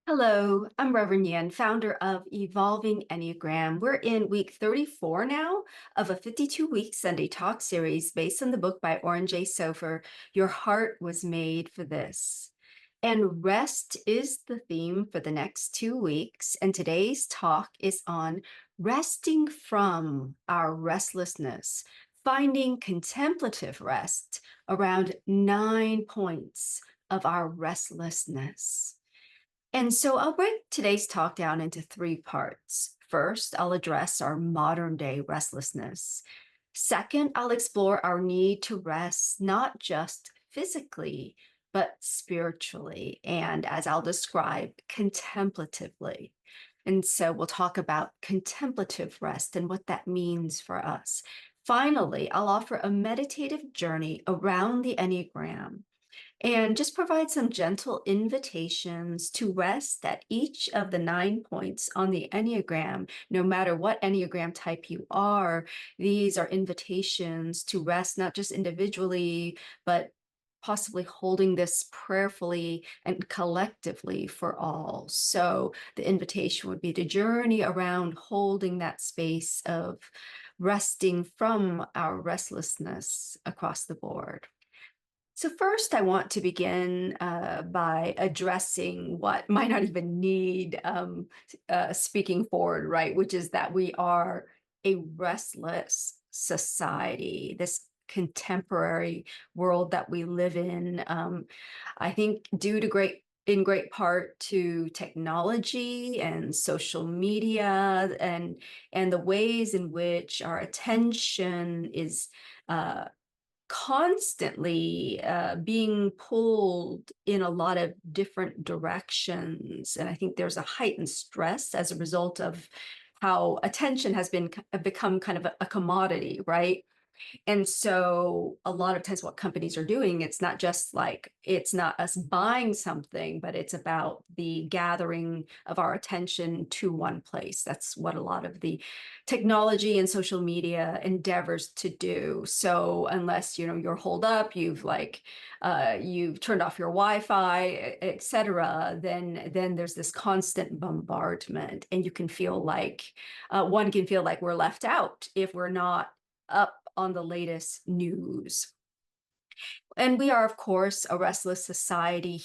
Hello, I'm Reverend Nhien, founder of Evolving Enneagram. We're in week 34 now of a 52-week Sunday talk series based on the book by Oren Sofer, Your Heart Was Made for This. And rest is the theme for the next 2 weeks. And today's talk is on resting from our restlessness, finding contemplative rest around 9 points of our restlessness. And so I'll break today's talk down into 3 parts. First, I'll address our modern day restlessness. Second, I'll explore our need to rest, not just physically, but spiritually, and as I'll describe, contemplatively. And so we'll talk about contemplative rest and what that means for us. Finally, I'll offer a meditative journey around the Enneagram and just provide some gentle invitations to rest at each of the 9 points on the Enneagram. No matter what Enneagram type you are, these are invitations to rest, not just individually, but possibly holding this prayerfully and collectively for all. So the invitation would be to journey around holding that space of resting from our restlessness across the board. So first, I want to begin by addressing what might not even need speaking forward, right? Which is that we are a restless society, this contemporary world that we live in. I think due to in great part to technology and social media and the ways in which our attention is constantly being pulled in a lot of different directions. And I think there's a heightened stress as a result of how attention has become kind of a commodity, right? And so a lot of times what companies are doing, it's not just like, it's not us buying something, but it's about the gathering of our attention to one place. That's what a lot of the technology and social media endeavors to do. So unless, you're holed up, you've turned off your Wi-Fi, et cetera, then there's this constant bombardment, and you can feel like one can feel like we're left out if we're not up on the latest news. And we are, of course, a restless society,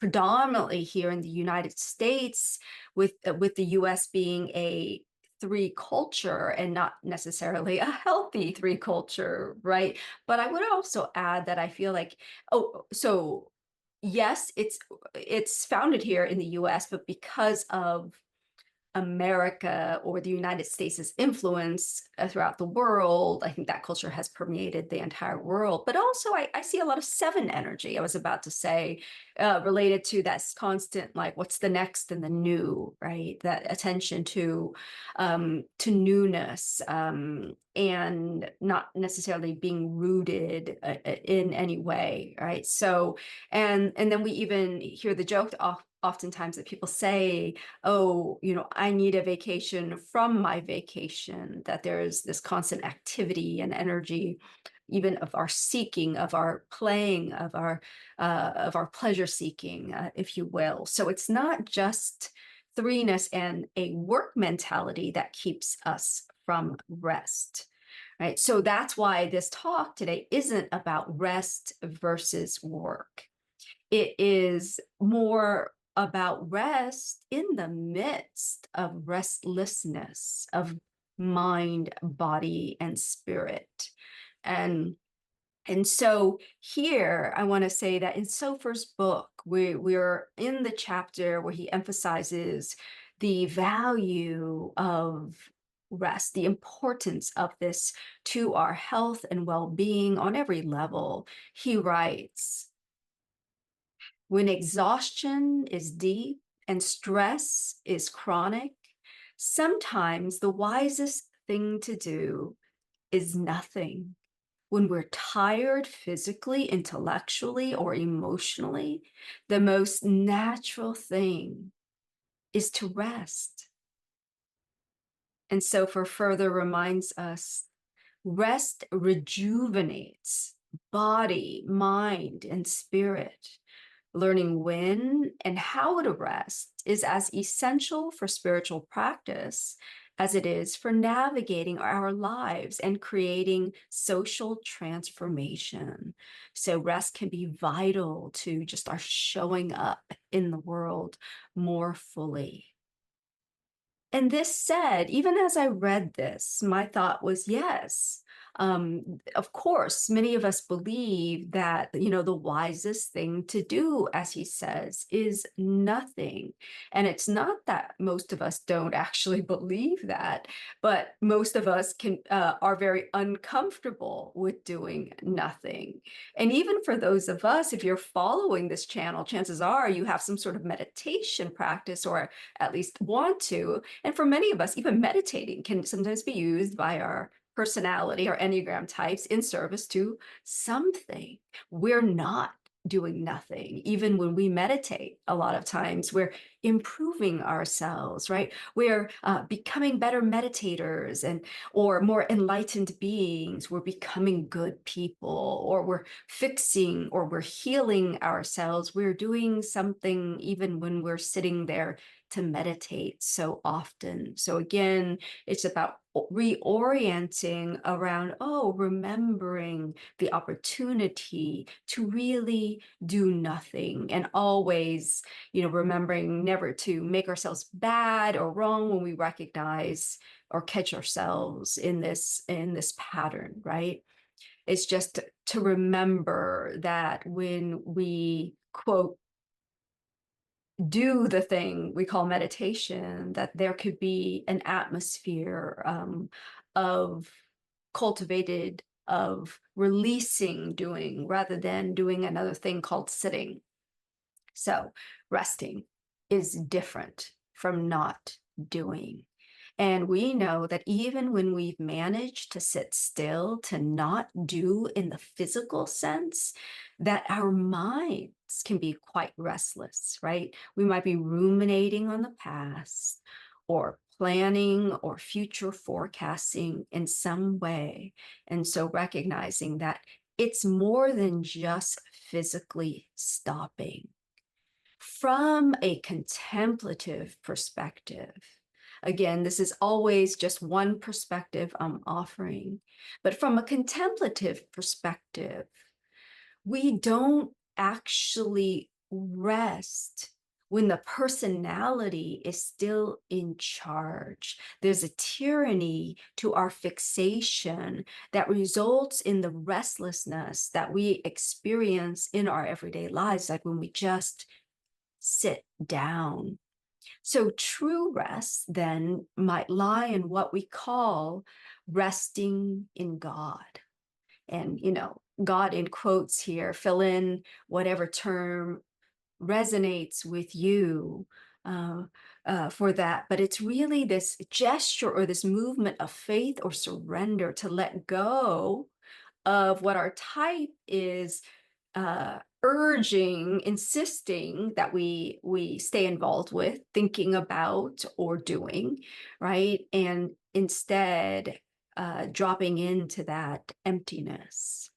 predominantly here in the United States, with the U.S. being a three culture and not necessarily a healthy three culture, right? But I would also add that I feel like, so yes, it's founded here in the U.S., but because of America or the United States' influence throughout the world, I think that culture has permeated the entire world. But also, I see a lot of seven energy, I was about to say, related to that constant, like, what's the next and the new, right? That attention to newness, and not necessarily being rooted in any way, right? So, and then we even hear the joke oftentimes that people say, oh, I need a vacation from my vacation, that there's this constant activity and energy, even of our seeking, of our playing, of our pleasure seeking, if you will. So it's not just threeness and a work mentality that keeps us from rest, right? So that's why this talk today isn't about rest versus work. It is more about rest in the midst of restlessness of mind, body, and spirit. And so here I want to say that in Sofer's book, we're in the chapter where he emphasizes the value of rest, the importance of this to our health and well-being on every level. He writes, when exhaustion is deep and stress is chronic, sometimes the wisest thing to do is nothing. When we're tired physically, intellectually, or emotionally, the most natural thing is to rest. And so for further reminds us, rest rejuvenates body, mind, and spirit. Learning when and how to rest is as essential for spiritual practice as it is for navigating our lives and creating social transformation. So, rest can be vital to just our showing up in the world more fully. And this said, even as I read this, my thought was yes. Of course, many of us believe that, the wisest thing to do, as he says, is nothing. And it's not that most of us don't actually believe that, but most of us are very uncomfortable with doing nothing. And even for those of us, if you're following this channel, chances are you have some sort of meditation practice or at least want to. And for many of us, even meditating can sometimes be used by our personality or Enneagram types in service to something. We're not doing nothing. Even when we meditate, a lot of times we're improving ourselves, right? We're becoming better meditators or more enlightened beings. We're becoming good people, or we're fixing or we're healing ourselves. We're doing something even when we're sitting there to meditate so often. So again, it's about reorienting around, remembering the opportunity to really do nothing, and always, remembering never to make ourselves bad or wrong when we recognize or catch ourselves in this pattern, right? It's just to remember that when we, quote, do the thing we call meditation, that there could be an atmosphere of cultivated, of releasing doing rather than doing another thing called sitting. So resting is different from not doing. And we know that even when we've managed to sit still, to not do in the physical sense, that our minds can be quite restless, right? We might be ruminating on the past or planning or future forecasting in some way. And so recognizing that it's more than just physically stopping. From a contemplative perspective, again, this is always just one perspective I'm offering, but from a contemplative perspective, we don't actually rest when the personality is still in charge. There's a tyranny to our fixation that results in the restlessness that we experience in our everyday lives, like when we just sit down. So true rest then might lie in what we call resting in God. And, God in quotes here, fill in whatever term resonates with you for that. But it's really this gesture or this movement of faith or surrender to let go of what our type is urging, insisting that we stay involved with, thinking about or doing, right? And instead dropping into that emptiness.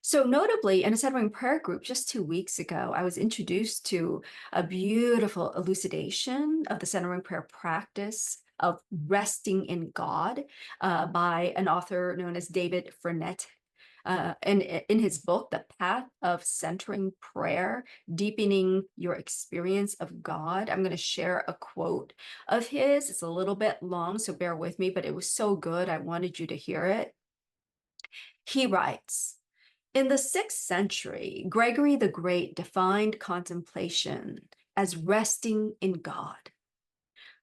So notably, in a centering prayer group just 2 weeks ago, I was introduced to a beautiful elucidation of the centering prayer practice of resting in God by an author known as David Frenette. And in his book, The Path of Centering Prayer, Deepening Your Experience of God, I'm going to share a quote of his. It's a little bit long, so bear with me, but it was so good, I wanted you to hear it. He writes, in the 6th century, Gregory the Great defined contemplation as resting in God.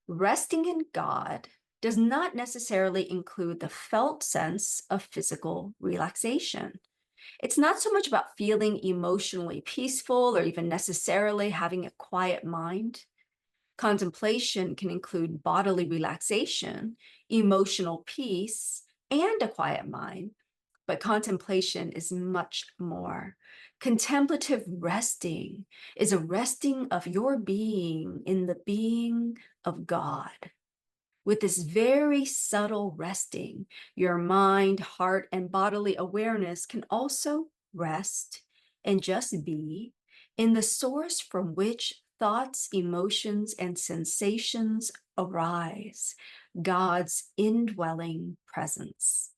Resting in God does not necessarily include the felt sense of physical relaxation. It's not so much about feeling emotionally peaceful or even necessarily having a quiet mind. Contemplation can include bodily relaxation, emotional peace, and a quiet mind. But contemplation is much more. Contemplative resting is a resting of your being in the being of God. With this very subtle resting, your mind, heart, and bodily awareness can also rest and just be in the source from which thoughts, emotions, and sensations arise, God's indwelling presence.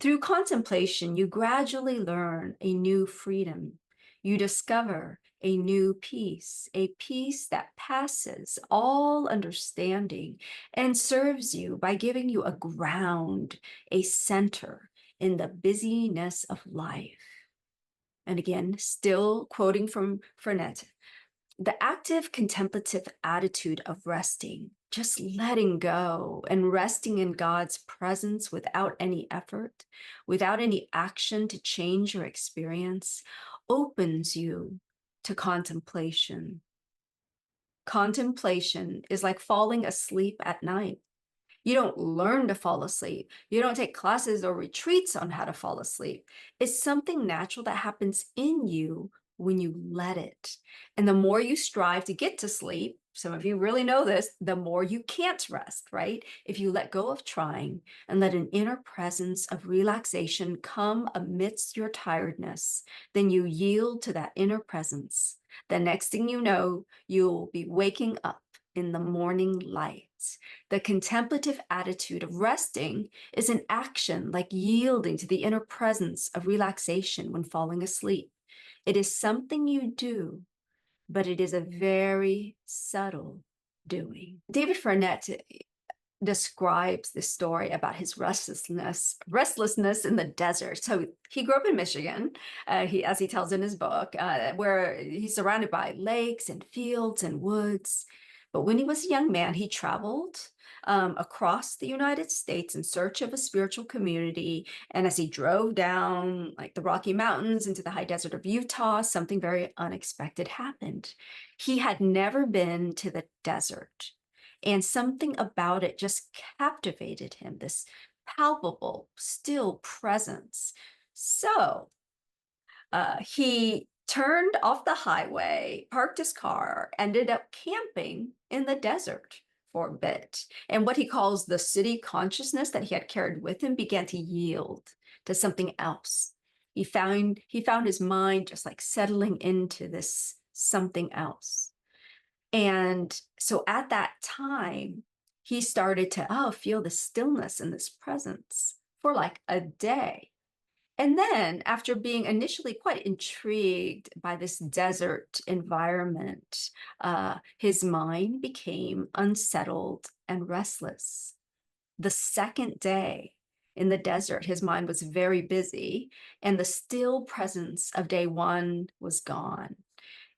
Through contemplation, you gradually learn a new freedom. You discover a new peace, a peace that passes all understanding and serves you by giving you a ground, a center in the busyness of life. And again, still quoting from Fernet, the active contemplative attitude of resting, just letting go and resting in God's presence without any effort, without any action to change your experience, opens you to contemplation. Contemplation is like falling asleep at night. You don't learn to fall asleep. You don't take classes or retreats on how to fall asleep. It's something natural that happens in you when you let it. And the more you strive to get to sleep, some of you really know this, the more you can't rest, right? If you let go of trying and let an inner presence of relaxation come amidst your tiredness, then you yield to that inner presence. The next thing you know, you'll be waking up in the morning light. The contemplative attitude of resting is an action like yielding to the inner presence of relaxation when falling asleep. It is something you do, but it is a very subtle doing. David Fernet describes this story about his restlessness in the desert. So he grew up in Michigan, as he tells in his book, where he's surrounded by lakes and fields and woods. But when he was a young man, he traveled across the United States in search of a spiritual community. And as he drove down like the Rocky Mountains into the high desert of Utah, something very unexpected happened. He had never been to the desert. And something about it just captivated him, this palpable, still presence. So he turned off the highway, parked his car, ended up camping in the desert for a bit. And what he calls the city consciousness that he had carried with him began to yield to something else. He found his mind just like settling into this something else. And so at that time, he started to feel the stillness and this presence for like a day. And then after being initially quite intrigued by this desert environment, his mind became unsettled and restless. The second day in the desert, his mind was very busy, and the still presence of day one was gone.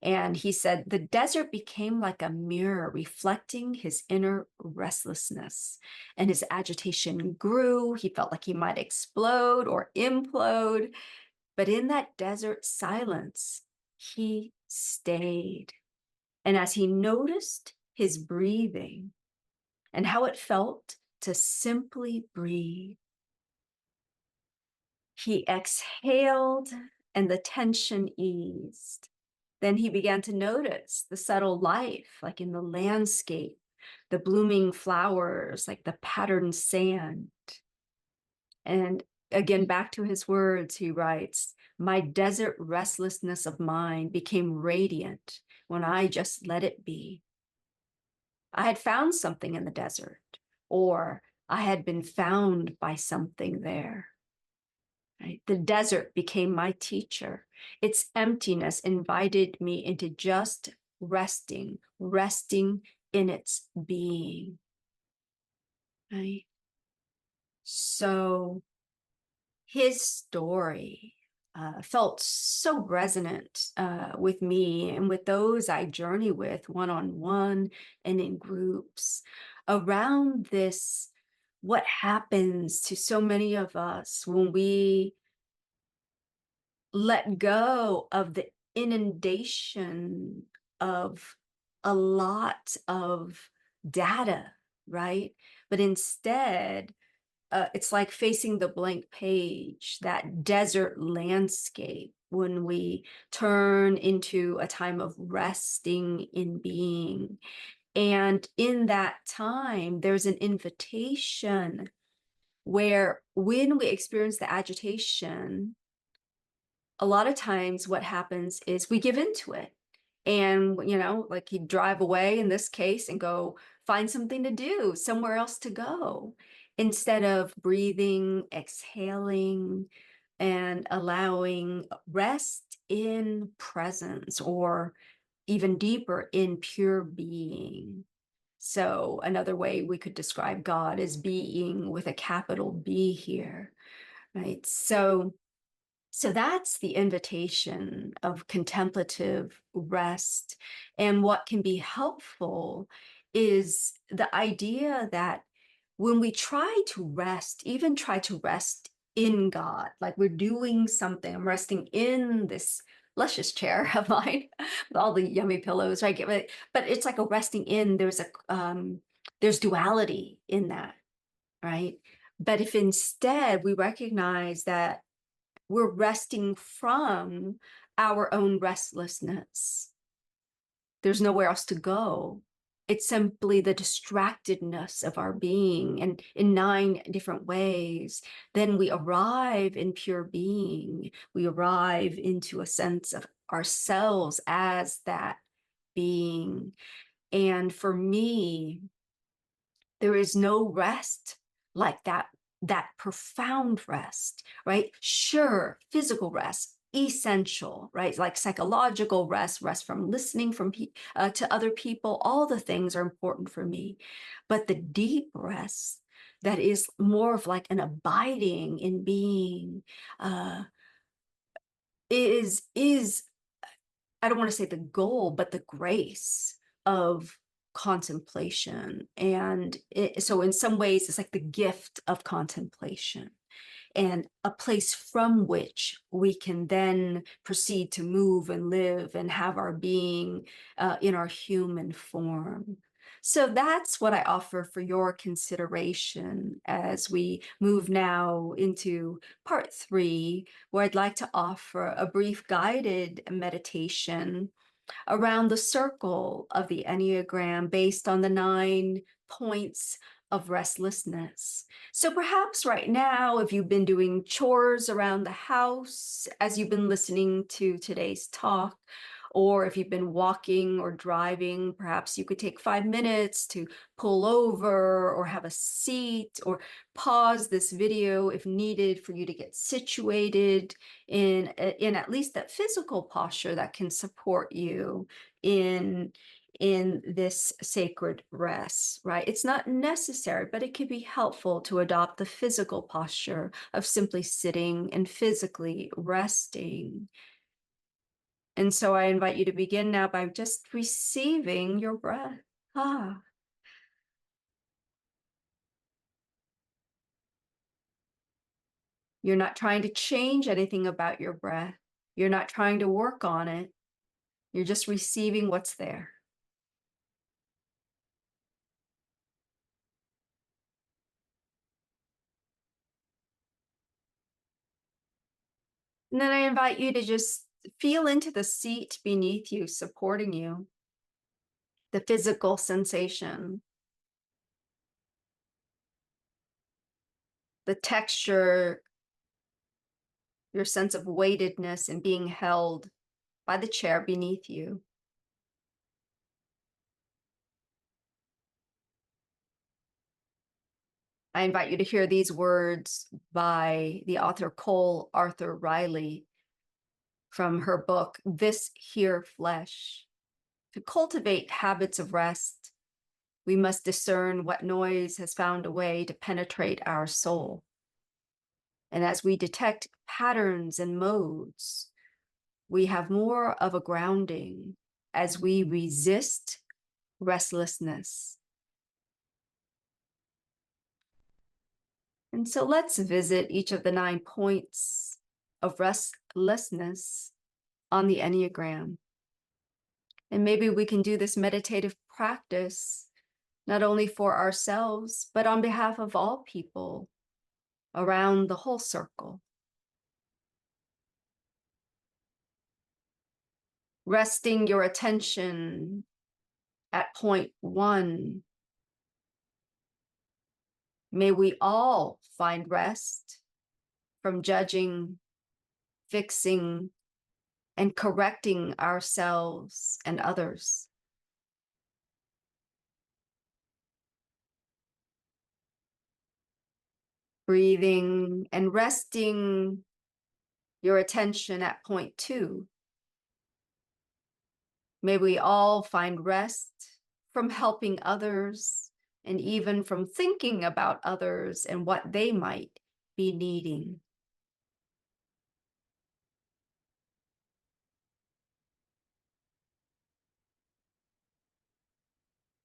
And he said, the desert became like a mirror reflecting his inner restlessness, and his agitation grew. He felt like he might explode or implode. But in that desert silence, he stayed. And as he noticed his breathing and how it felt to simply breathe, he exhaled and the tension eased. Then he began to notice the subtle life, like in the landscape, the blooming flowers, like the patterned sand. And again, back to his words, he writes, my desert restlessness of mind became radiant when I just let it be. I had found something in the desert, or I had been found by something there. Right? The desert became my teacher. Its emptiness invited me into just resting in its being. Right? So his story felt so resonant with me and with those I journey with one-on-one and in groups around this, what happens to so many of us when we let go of the inundation of a lot of data, right? But instead, it's like facing the blank page, that desert landscape, when we turn into a time of resting in being. And in that time, there's an invitation where when we experience the agitation, a lot of times what happens is we give into it And, like he'd drive away in this case and go find something to do, somewhere else to go, instead of breathing, exhaling, and allowing rest in presence, or even deeper, in pure being. So another way we could describe God is being with a capital B here, right? So that's the invitation of contemplative rest. And what can be helpful is the idea that when we try to rest, even try to rest in God, like we're doing something, I'm resting in this luscious chair of mine with all the yummy pillows, right? But it's like a resting in, there's duality in that, right? But if instead we recognize that we're resting from our own restlessness, there's nowhere else to go. It's simply the distractedness of our being, and in 9 different ways. Then we arrive in pure being. We arrive into a sense of ourselves as that being. And for me, there is no rest like that profound rest, right? Sure, physical rest, essential, right? Like psychological rest, rest from listening to other people, all the things are important for me. But the deep rest that is more of like an abiding in being, is I don't want to say the goal, but the grace of contemplation. And so in some ways, it's like the gift of contemplation, and a place from which we can then proceed to move and live and have our being in our human form. So that's what I offer for your consideration as we move now into part 3, where I'd like to offer a brief guided meditation around the circle of the Enneagram based on the 9 points of restlessness. So perhaps right now, if you've been doing chores around the house as you've been listening to today's talk, or if you've been walking or driving, perhaps you could take 5 minutes to pull over or have a seat, or pause this video if needed for you to get situated in at least that physical posture that can support you in this sacred rest, right? It's not necessary, but it can be helpful to adopt the physical posture of simply sitting and physically resting. And so I invite you to begin now by just receiving your breath. Ah. You're not trying to change anything about your breath. You're not trying to work on it. You're just receiving what's there. And then I invite you to just feel into the seat beneath you, supporting you, the physical sensation, the texture, your sense of weightedness and being held by the chair beneath you. I invite you to hear these words by the author Cole Arthur Riley from her book, This Here Flesh. To cultivate habits of rest, we must discern what noise has found a way to penetrate our soul. And as we detect patterns and modes, we have more of a grounding as we resist restlessness. And so let's visit each of the 9 points of restlessness on the Enneagram. And maybe we can do this meditative practice not only for ourselves, but on behalf of all people around the whole circle. Resting your attention at point 1. May we all find rest from judging, fixing, and correcting ourselves and others. Breathing and resting your attention at point 2. May we all find rest from helping others and even from thinking about others and what they might be needing.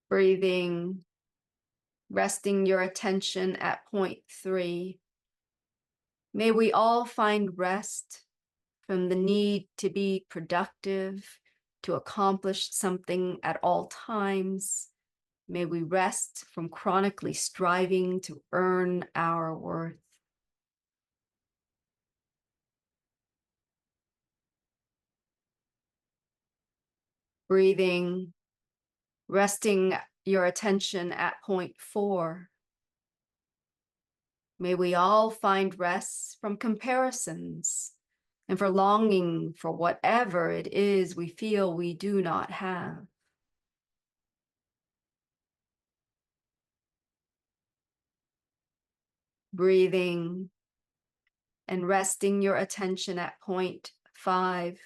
Breathing, resting your attention at point 3. May we all find rest from the need to be productive, to accomplish something at all times. May we rest from chronically striving to earn our worth. Breathing, resting your attention at point 4. May we all find rest from comparisons and for longing for whatever it is we feel we do not have. Breathing and resting your attention at point 5.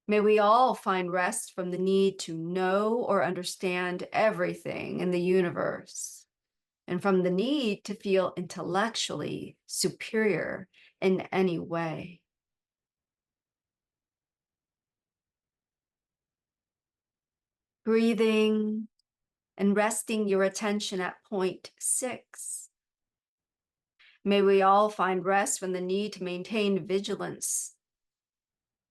May we all find rest from the need to know or understand everything in the universe, and from the need to feel intellectually superior in any way. Breathing and resting your attention at point 6. May we all find rest from the need to maintain vigilance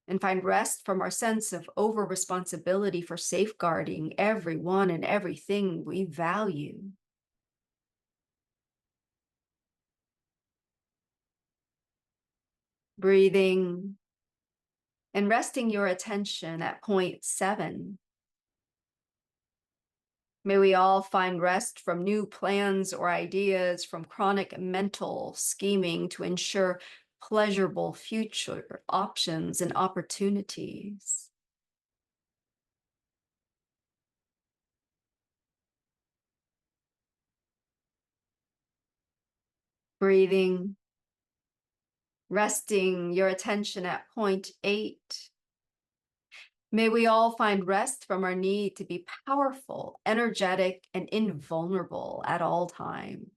and find rest from our sense of over-responsibility for safeguarding everyone and everything we value. Breathing and resting your attention at point 7. May we all find rest from new plans or ideas, from chronic mental scheming to ensure pleasurable future options and opportunities. Breathing, resting your attention at point 8. May we all find rest from our need to be powerful, energetic, and invulnerable at all times.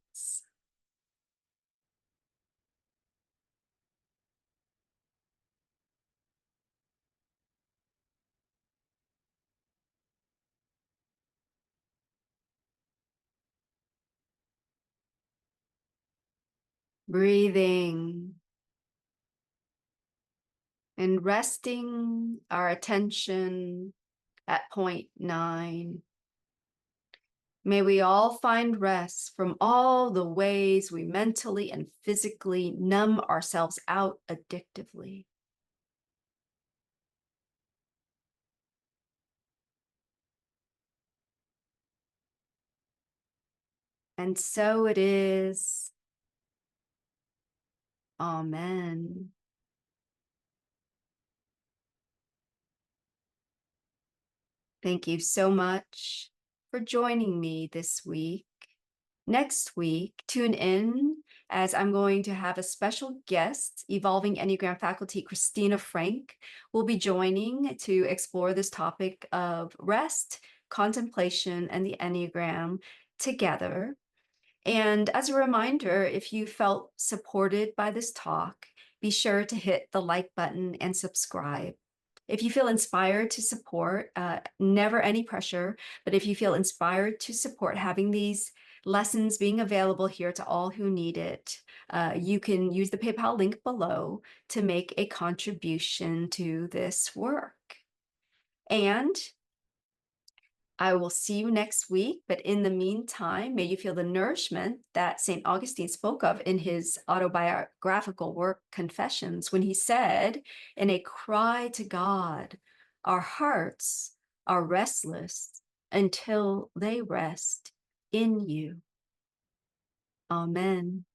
Breathing and resting our attention at point 9. May we all find rest from all the ways we mentally and physically numb ourselves out addictively. And so it is. Amen. Thank you so much for joining me this week. Next week, tune in as I'm going to have a special guest. Evolving Enneagram faculty Christina Frank will be joining to explore this topic of rest, contemplation, and the Enneagram together. And as a reminder, if you felt supported by this talk, be sure to hit the like button and subscribe. If you feel inspired to support, never any pressure, but if you feel inspired to support having these lessons being available here to all who need it, you can use the PayPal link below to make a contribution to this work. And I will see you next week, but in the meantime, may you feel the nourishment that St. Augustine spoke of in his autobiographical work, Confessions, when he said, in a cry to God, our hearts are restless until they rest in you. Amen.